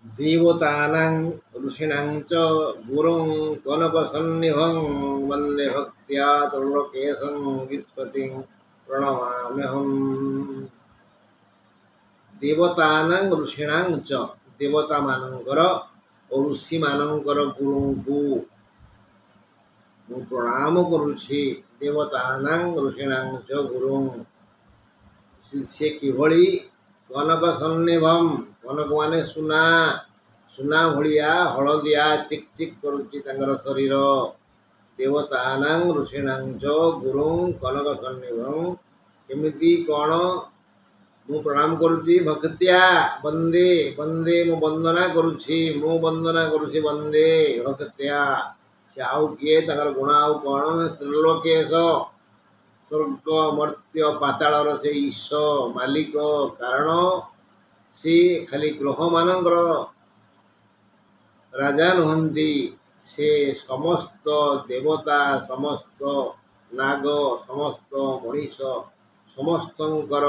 देवतानां ऋषीणां च गुरुं कनकसन्निभं वन्दे भक्त्या त्रिलोकेशं विस्पतिं प्रणमाम्यहम्। देवतानां ऋषीणां च देवता मानकर और ऋषि मानकर गुरु को प्रणाम करुछि। देवतानां ऋषीणां च गुरुं से किभଳି कनक सन्निभम कनक माने सुना सुना भलिया हलदिया चिक चिक करुछि तांकर शरीर। देवतानां ऋषीणां च गुरुं कनक सन्निभम केमिति कौन मु प्रणाम करुछि भक्त्या वंदे वंदे मु वंदना करुछि मु वंदना करुछि वंदे भक्त्या से आउ किए तांकर गुण आउ कौन त्रिलोकेश स्वर्ग मर्त्य पाताल से ईश मालिक कारण सी खाली ग्रह मानकर राजा नुहंती से समस्त देवता समस्त नाग समस्त मनीष समस्तंकर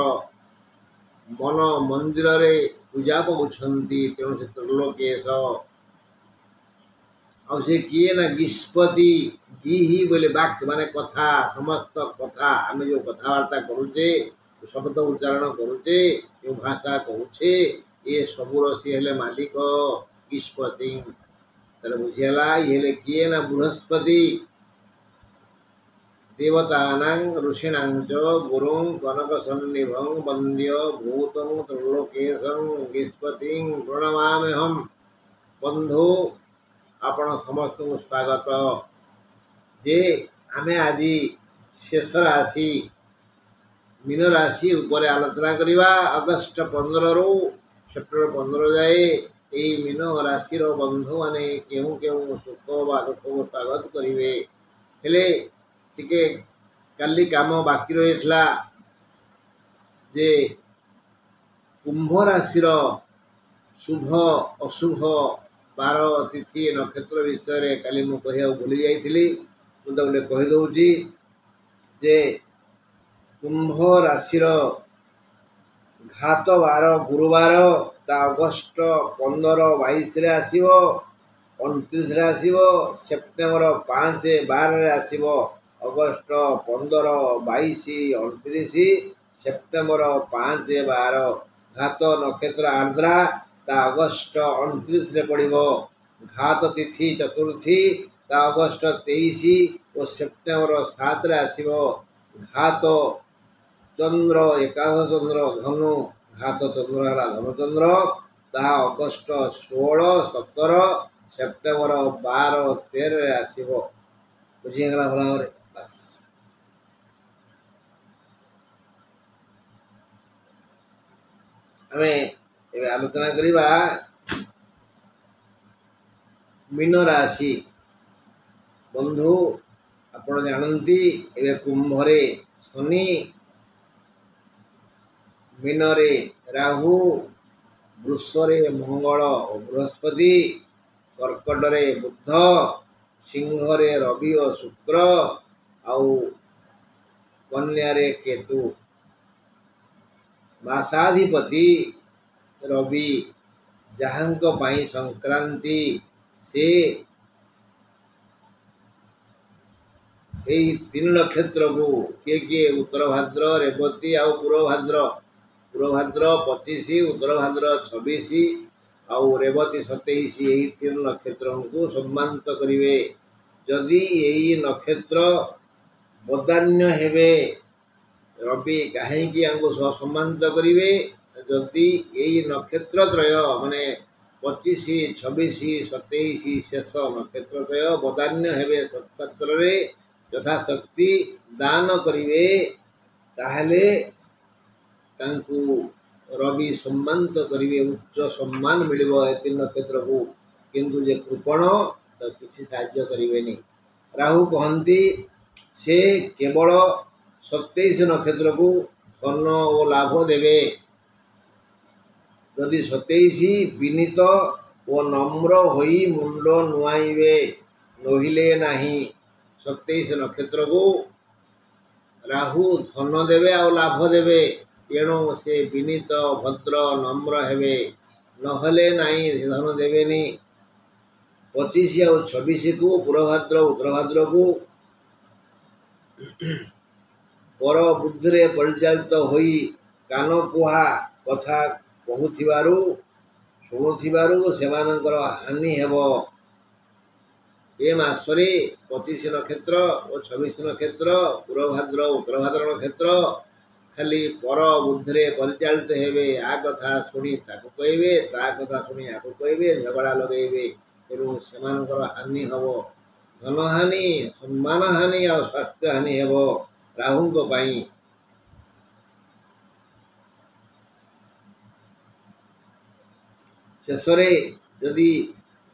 मन मंदिर रे पूजा पाउछंती। तेणु से त्रिलोकेश आ से किए ना गिस्पति गी ही बोले वाक्य माने कथा समस्त कथा आम जो कथबार्ता करुचे शब्द उच्चारण करुचे जो भाषा कहूचे ये सबूर सी हेले मालिक गिस्पति तर बुझेला ये किए ना बृहस्पति। देवतानां ऋषीणां च गुरुं कनकसन्निभं वन्द्य भूतं त्रिलोकेशं गिस्पतिं प्रणमाम्यहम्। बंधु आपण समस्त को स्वागत जे आमे आज शेष राशि मीन राशि ऊपर आलोचना करिबा। अगस्ट 15 रु सेप्टेम्बर 15 जाए यही मीन राशि रो बंधु माने केहू केहू सुख बा दुख को स्वागत करिवे हेले टिके काली काम बाकी रहितला जे कुंभ राशि रो शुभ अशुभ बार तिथि नक्षत्र विषय काली मु कहिया भूली जाइथिली मुझे गोटे कहीदे जे कुंभ राशि घात बार गुरुवार ता अगस्ट 15-22 रे आसीबो 29 रे आसीबो सेप्टेम्बर 5-12 रे आसीबो अगस्ट 15-22 29 सेप्टेम्बर 5-12 घात नक्षत्र आर्द्रा ता अगस्ट 29 रे पड़िबो। घात तिथि चतुर्थी ता अगस्ट 23 और सेप्टेम्बर 7 रे आसीबो। घात चंद्र एकादश चंद्र धनु घात चंद्र हला धनु चंद्र ता अगस्ट 16-17 सेप्टेम्बर 12-13 रे आसीबो। बुझी गला भला रे बस। हमें एबे आलोचना करिबा मीन राशि। बंधु आपण जानती एबे कुंभ रे शनि मीन रे राहु वृष रे मंगल और बृहस्पति कर्कट रे बुध सिंह रे रवि और शुक्र आउ कन्या रे केतु। मासाधिपति रवि जहांक पाई संक्रांति से यही 3 नक्षत्र को किए उत्तर भाद्र रेवती आउ पूर्व भाद्र 25 उत्तर भाद्र 26 आउ रेवती 27 यही 3 नक्षत्र को सम्मानित करिवे। जदि यही नक्षत्र बदान्य हेबे रवि कहीं आंको सम्मानित करिवे जदि यही नक्षत्र त्रय माने 25 26 27 शेष नक्षत्र त्रय बदान्य हेबे सत्पात्र रे यथाशक्ति दान करिवे ताहले तांकु रवि सम्मानित करिवे उच्च सम्मान मिलिबो ए 3 नक्षत्र को। किंतु जे कृपण तो किसी साहाय्य करिवेनी। राहु कहंती से केवल 27 नक्षत्र को धन और लाभ देवे। यदि 27 विनीत और नम्र होई मुंड नुआइबे नहिले नाही 27 नक्षत्र को राहु धन देवे और लाभ देवे। तेणु से विनीत भद्र नम्र हेबे নহলে ନାହିଁ ଧନ ଦେବେନି। 25 ଆଉ 26କୁ ପୂର୍ବଭାଦ୍ର ଉତ୍ତରଭାଦ୍ରକୁ ପର ବୁଦ୍ଧିରେ ପରିଚାଳିତ ହୋଇ କାନକୁହା କଥା ଶୁଣୁଥିବାରୁ ସେମାନଙ୍କର ହାନି ହେବ। ଏ ମାସରେ 25 ନକ୍ଷତ୍ର ଓ 26 ନକ୍ଷତ୍ର ପୂର୍ବଭାଦ୍ର ଉତ୍ତରଭାଦ୍ର ନକ୍ଷତ୍ର ଖାଲି ପର ବୁଦ୍ଧିରେ ପରିଚାଳିତ ହେବେ। ଆ କଥା ଶୁଣି ତାକୁ କହିବେ, ତା କଥା ଶୁଣି ଆକୁ କହିବେ, ଝଗଡ଼ା ଲଗେଇବେ। ତେଣୁ ସେମାନଙ୍କର ହାନି ହେବ, ଧନହାନି, ସମ୍ମାନ ହାନି ଆଉ ସ୍ୱାସ୍ଥ୍ୟ ହାନି ହେବ ରାହୁଙ୍କ ପାଇଁ। ଶେଷରେ ଯଦି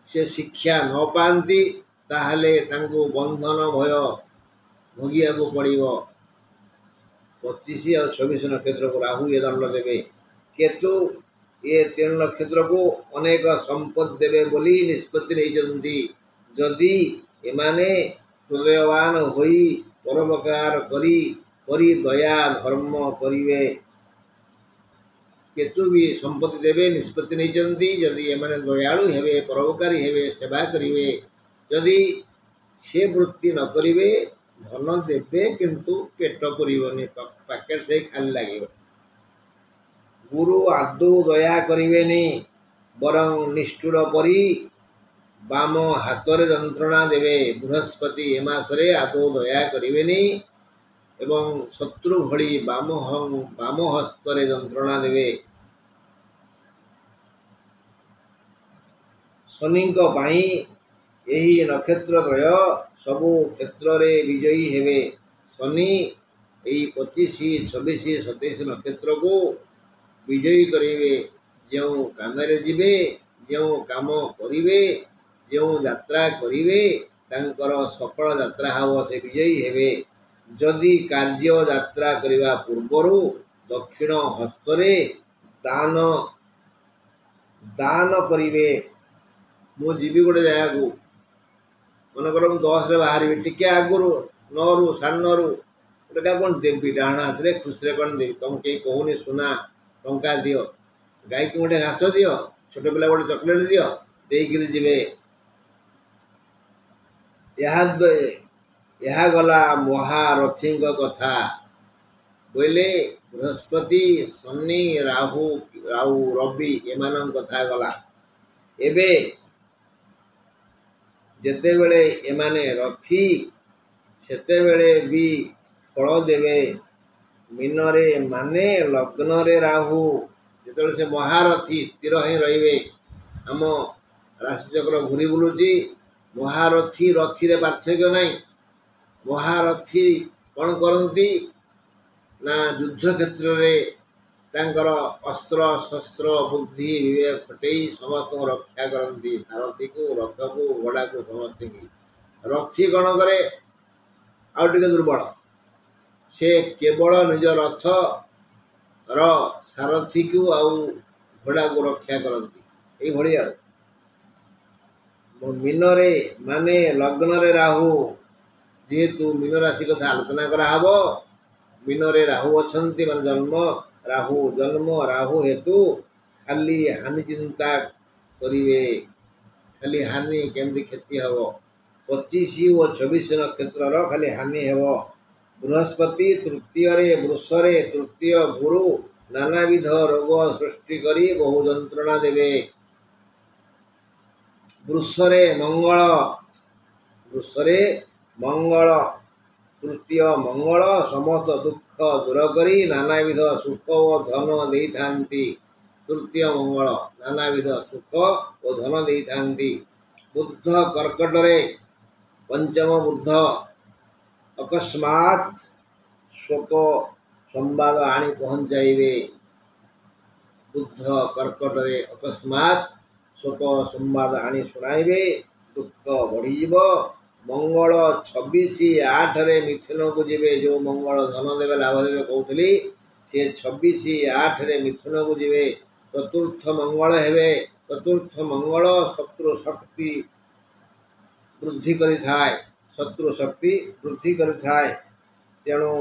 ସେ ଶିକ୍ଷା ନ ପାଆନ୍ତି ତାହେଲେ ତାଙ୍କୁ ବନ୍ଧନ ଭୟ ଭୋଗିବାକୁ ପଡ଼ିବ। 25 ଆଉ 26 ନକ୍ଷତ୍ରକୁ ରାହୁ ଏ ଦଣ୍ଡ ଦେବେ। କେତୁ ଏ 3 ନକ୍ଷତ୍ରକୁ ଅନେକ ସମ୍ପଦ ଦେବେ ବୋଲି ନିଷ୍ପତ୍ତି ନେଇଛନ୍ତି। ଯଦି ଏମାନେ ହୃଦୟବାନ ହୋଇ ପରୋପକାର କରି ଦୟା ଧର୍ମ କରିବେ, କେତୁ ବି ସମ୍ପତ୍ତି ଦେବେ ନିଷ୍ପତ୍ତି ନେଇଛନ୍ତି। ଯଦି ଏମାନେ ଦୟାଳୁ ହେବେ, ପରୋପକାରୀ ହେବେ, ସେବା କରିବେ, ଯଦି ସେ ବୃତ୍ତି ନ କରିବେ ଧନ ଦେବେ କିନ୍ତୁ ପେଟ ପୁରିବନି, ପ୍ୟାକେଟ ସେଇ ଖାଲି ଲାଗିବ। ଗୁରୁ ଆଦୌ ଦୟା କରିବେନି, ବରଂ ନିଷ୍ଠୁର ପରି ବାମ ହାତରେ ଯନ୍ତ୍ରଣା ଦେବେ। ବୃହସ୍ପତି ଏ ମାସରେ ଆଦୌ ଦୟା କରିବେନି ଏବଂ ଶତ୍ରୁ ଭଳି ବାମ ହସ୍ତରେ ଯନ୍ତ୍ରଣା ଦେବେ। ଶନିଙ୍କ ପାଇଁ ଏହି ନକ୍ଷତ୍ରଦ୍ରୟ ସବୁ କ୍ଷେତ୍ରରେ ବିଜୟୀ ହେବେ। ଶନି ଏହି 25, 26, 27 ନକ୍ଷତ୍ରକୁ ବିଜୟୀ କରିବେ। ଯେଉଁ କାମରେ ଯିବେ, ଯେଉଁ କାମ କରିବେ, ଯେଉଁ ଯାତ୍ରା କରିବେ ତାଙ୍କର ସଫଳ ଯାତ୍ରା ହେବ, ସେ ବିଜୟୀ ହେବେ। ଯଦି କାର୍ଯ୍ୟ ଯାତ୍ରା କରିବା ପୂର୍ବରୁ ଦକ୍ଷିଣ ହସ୍ତରେ ଦାନ କରିବେ। ମୁଁ ଯିବି ଗୋଟେ ଜାଗାକୁ, ମନେକର ମୁଁ 10ରେ ବାହାରିବି, ଟିକେ ଆଗରୁ 9ରୁ 9:30 ଗୋଟେ କ'ଣ ଦେବି, ଡାହାଣ ହାତରେ ଖୁସିରେ କ'ଣ ଦେବି। ତମକୁ କେହି କହୁନି ସୁନା ଟଙ୍କା ଦିଅ, ଗାଈକୁ ଗୋଟେ ଘାସ ଦିଅ, ଛୋଟ ପିଲା ଗୋଟେ ଚକୋଲେଟ୍ ଦିଅ, ଦେଇକିରି ଯିବେ। ଏହା ଗଲା ମହାରଥୀଙ୍କ କଥା। ବୋଇଲେ ବୃହସ୍ପତି, ଶନି, ରାହୁ, ରବି ଏମାନଙ୍କ କଥା ଗଲା। ଏବେ ଯେତେବେଳେ ଏମାନେ ରଥୀ ସେତେବେଳେ ବି ଫଳ ଦେବେ। ମୀନରେ ମାନେ ଲଗ୍ନରେ ରାହୁ, ଯେତେବେଳେ ସେ ମହାରଥୀ ସ୍ଥିର ହିଁ ରହିବେ। ଆମ ରାଶିଚକ୍ର ଘୁରି ବୁଲୁଛି। ମହାରଥୀ ରଥୀରେ ପାର୍ଥକ୍ୟ ନାହିଁ। ମହାରଥୀ କ'ଣ କରନ୍ତି ନା ଯୁଦ୍ଧ କ୍ଷେତ୍ରରେ ତାଙ୍କର ଅସ୍ତ୍ର ଶସ୍ତ୍ର ବୁଦ୍ଧି ବିବେକ ଖଟେଇ ସମସ୍ତଙ୍କୁ ରକ୍ଷା କରନ୍ତି। ସାରଥୀକୁ, ରଥକୁ, ଘୋଡ଼ାକୁ ସମସ୍ତଙ୍କୁ। ରଥୀ କ'ଣ କରେ, ଆଉ ଟିକେ ଦୁର୍ବଳ, ସେ କେବଳ ନିଜ ରଥର ସାରଥୀକୁ ଆଉ ଘୋଡ଼ାକୁ ରକ୍ଷା କରନ୍ତି। ଏଇଭଳି ଆଉ। ମୀନରେ ମାନେ ଲଗ୍ନରେ ରାହୁ, ଯେହେତୁ ମୀନ ରାଶି କଥା ଆଲୋଚନା କରାହବ, ମୀନରେ ରାହୁ ଅଛନ୍ତି ମାନେ ଜନ୍ମ ରାହୁ ହେତୁ ଖାଲି ହାନି ଚିନ୍ତା କରିବେ। ଖାଲି ହାନି, କେମିତି କ୍ଷତି ହେବ। 25 ଓ 26 ନକ୍ଷତ୍ରର ଖାଲି ହାନି ହେବ। ବୃହସ୍ପତି ତୃତୀୟରେ ବୃଷରେ ତୃତୀୟ ଗୁରୁ ନାନାବିଧ ରୋଗ ସୃଷ୍ଟି କରି ବହୁ ଯନ୍ତ୍ରଣା ଦେବେ। ବୃଷରେ ମଙ୍ଗଳ ତୃତୀୟ ମଙ୍ଗଳ ସମସ୍ତ ଦୁଃଖ ଦୂର କରି ନାନାବିଧ ସୁଖ ଓ ଧନ ଦେଇଥାନ୍ତି। ତୃତୀୟ ମଙ୍ଗଳ ନାନାବିଧ ସୁଖ ଓ ଧନ ଦେଇଥାନ୍ତି। ବୁଧ କର୍କଟରେ ପଞ୍ଚମ ବୁଧ ଅକସ୍ମାତ୍ ଶୋକ ସମ୍ବାଦ ଆଣି ପହଞ୍ଚାଇବେ। ବୁଧ କର୍କଟରେ ଅକସ୍ମାତ୍ ଶୋକ ସମ୍ବାଦ ଆଣି ଶୁଣାଇବେ, ଦୁଃଖ ବଢ଼ିଯିବ। ମଙ୍ଗଳ 26/8ରେ ମିଥୁନକୁ ଯିବେ। ଯେଉଁ ମଙ୍ଗଳ ଧନ ଦେବେ, ଲାଭ ଦେବେ କହୁଥିଲି, ସେ 26/8ରେ ମିଥୁନକୁ ଯିବେ। ଚତୁର୍ଥ ମଙ୍ଗଳ ହେବେ। ଚତୁର୍ଥ ମଙ୍ଗଳ ଶତ୍ରୁ ଶକ୍ତି ବୃଦ୍ଧି କରିଥାଏ। ତେଣୁ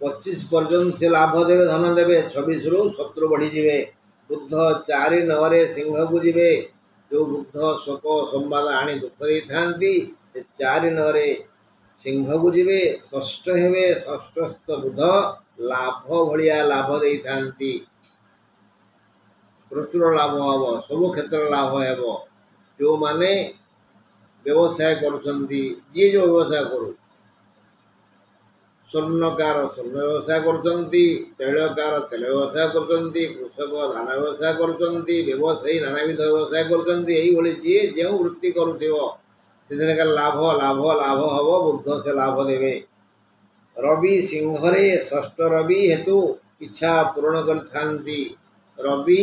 25 पर्यंत से लाभ देवे धन देवे 26 रु शत्रु बढ़ीजे बुद्ध 4 9 सिंह को जीवे जो बुद्ध शोक संवाद आनी दुख दे थांती 4 9 सिंह को जीवे षष्ठ हेवे षष्ठस्थ बुध लाभ भलिया लाभ दे थांती प्रचुर लाभ हम सब क्षेत्र लाभ हेब जो माने व्यवसाय करुछंती जे जो व्यवसाय करू स्वर्णकार स्वर्ण व्यवसाय करछंती तैलकार तेल व्यवसाय करछंती कृषक धान व्यवसाय करछंती व्यवसायी नानाविध व्यवसाय करछंती एही भली जे जे वृत्ति करुथिबो सेदिनका लाभ लाभ लाभ हबो बुद्ध से लाभ देवे रवि सिंहरे षष्ठ रवि हेतु इच्छा पूर्ण करथांती रवि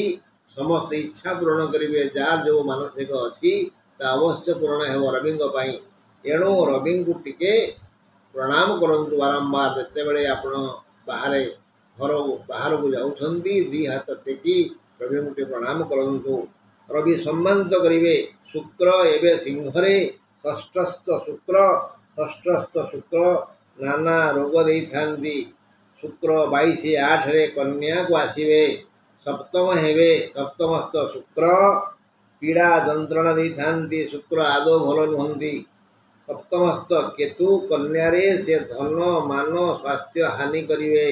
समस्त इच्छा पूर्ण करिवे जार जो मानसिक अछि ता अवश्य पूर्ण हेबो रविंग पई एणु रविंग टिके प्रणाम करंतु बारंबार जिते बड़े आपण बाहर घर बाहर को जाउछंती दी हाथ टेकी रवि मुटे प्रणाम करंतु रवि सम्मानित करिवे शुक्र एबे सिंहरे षष्ठस्थ शुक्र नाना रोग देई थांती शुक्र 22 8 रे कन्या को आसीवे सप्तम हेवे सप्तमस्थ शुक्र पीड़ा जंत्रणा देई थांती शुक्र आदो भलो नुहंती सप्तमस्थ केतु कन्या रे से धन मान स्वास्थ्य हानि करिवे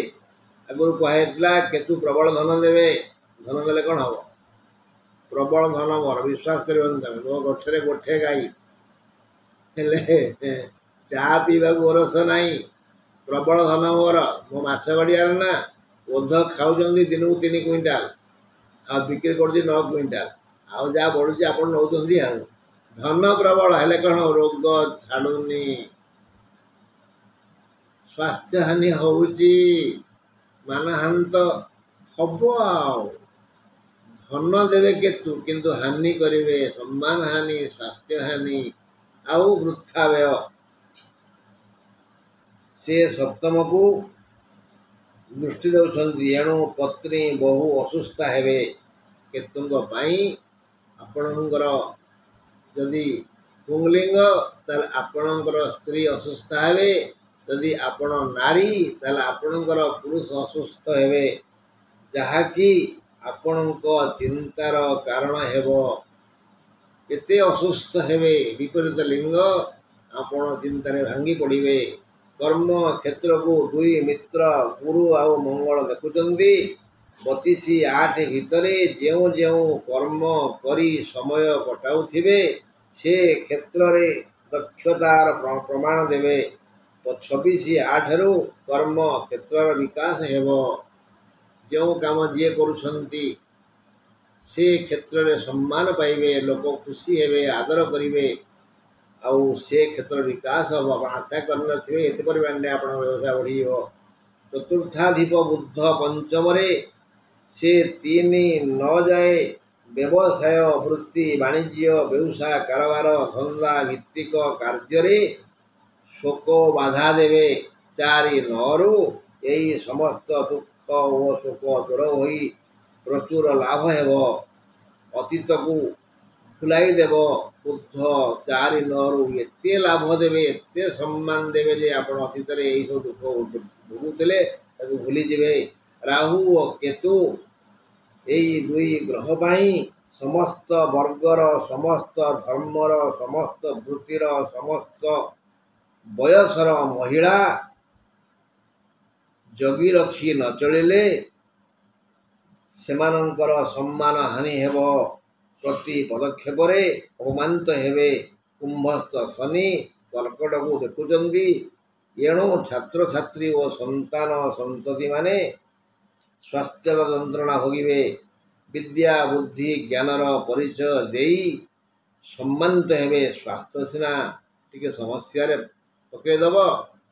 आगुर कहला केतु प्रबल धन देवे धन देले कौन हम प्रबल धन मोर विश्वास कर मो गछरे गोठे गाई चा पीवा गोरस नाई प्रबल धन मोर मो माछ गड़ियार ना ओध खाऊँ दिन को 3 क्विंटाल आ बिक्री कर 9 क्विंटाल आउ जहाँ बढ़ुची आप नौ धन प्रबल हेले कौन रोग छाड़ुनी स्वास्थ्य हानि होउची मानहांत हब आउ धन देवे केतु किंतु हानि करिवे सम्मान हानि स्वास्थ्य हानि आउ वृथा व्यय से सप्तम को दृष्टि दौरान एणु पत्नी बहु असुस्थ हेवे केतुंग पाई आपणकर जदि पुंगलिंग ताल आपणकर स्त्री असुस्थ हेवे जदि आपण नारी ताल आपणकर पुरुष असुस्थ हेवे जहाँकि आपणक चिंतार कारण हेबो एते असुस्थ हेवे विपरीत लिंग आपण चिंतारे भांगी पड़िवे कर्म क्षेत्र को 2 मित्र गुरु आउ मंगल देखुचंदी 32 8 भितरे जेउ जेउ कर्म करी समय कटाउथिबे से क्षेत्र रे दक्षतार प्रमाण देवे 26 8 रु कर्म क्षेत्र विकास हेबो जो काम जे करुछंती से क्षेत्र रे सम्मान पाइबे लोक खुशी हेबे आदर करिवे आउ से क्षेत्र विकास हम आशा करनथिबे एते परिमाण आपण व्यवसाय बढ़ी हो चतुर्थाधिप बुद्ध पंचम रे से 3 9 जाए व्यवसाय वृत्ति वाणिज्य व्यवसाय कारोबार धंदा भित्तिक कार्य रे शोक बाधा देवे 4 9 रु एई समस्त दुख और शोक दूर होई प्रचुर लाभ हेबो अतीत को फुलाई देव बुद्ध 4 9 रु एते लाभ देवे एते सम्मान देवे जे आपण अतीत रे एई सब दुख भोगुतले ताकू भूली जिवे राहु और केतु एई 2 ग्रह पाई समस्त वर्गर समस्त धर्मर समस्त वृत्तिर समस्त बयसर महिला जगी रखी न चलिले सेमानंकर सम्मान हानि हेबो प्रति पदक्षेप रे अपमानित हेबे कुंभस्थ शनि कर्कट को देखुचंदी एणु छात्र छात्री और संतान संतति माने स्वास्थ्य यंत्रणा भोगिवे विद्या बुद्धि ज्ञानर परिचय देई सम्मानित हेबे स्वास्थ्य सिना टिके समस्या रे पके दब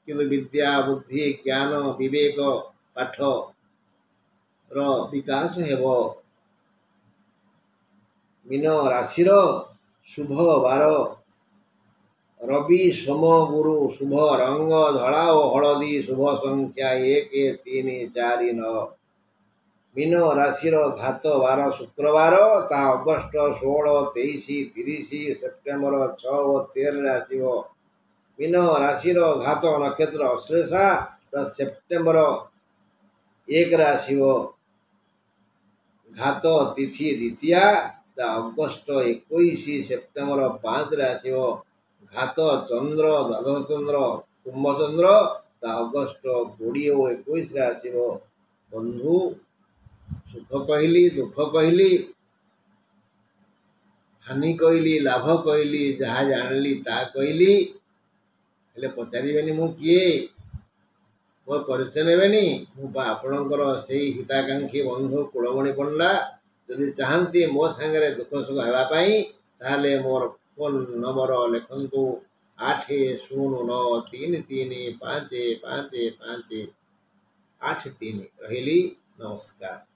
किंतु विद्या बुद्धि ज्ञान विवेक पाठ रो विकास हेबो मीन राशि शुभ बार रवि सोम गुरु शुभ रंग धला और हलदी शुभ संख्या 1 3 4 9 मीन राशि घात बार शुक्रवार ता अगस्ट 16 23 30 सेप्टेम्बर 6 और 13 आसो मीन राशि घात नक्षत्र अश्लेषा ତ ସେପ୍ଟେମ୍ବର 1 ରେ ଆସିବ ଘାତ ତିଥି ଦ୍ୱିତୀୟା, ତ ଅଗଷ୍ଟ 21 ସେପ୍ଟେମ୍ବର 5 ରେ ଆସିବ ଘାତ ଚନ୍ଦ୍ର ଦ୍ୱାଦଶ ଚନ୍ଦ୍ର କୁମ୍ଭଚନ୍ଦ୍ର, ତ ଅଗଷ୍ଟ 20 ଓ 21 ରେ ଆସିବ ବନ୍ଧୁ ସୁଖ କହିଲି ଦୁଃଖ କହିଲି ହାନି କହିଲି ଲାଭ କହିଲି ଯାହା ଜାଣିଲି ତାହା କହିଲି, ହେଲେ ପଚାରିବେନି ମୁଁ କିଏ, ମୋ ପରିଚୟ ନେବେନି। ମୁଁ ବା ଆପଣଙ୍କର ସେଇ ହିତାକାଂକ୍ଷୀ ବନ୍ଧୁ କୁଳମଣି ପଣ୍ଡା। ଯଦି ଚାହାନ୍ତି ମୋ ସାଙ୍ଗରେ ଦୁଃଖ ସୁଖ ହେବା ପାଇଁ ତାହେଲେ ମୋର ଫୋନ୍ ନମ୍ବର ଲେଖନ୍ତୁ 8093355583। ରହିଲି, ନମସ୍କାର।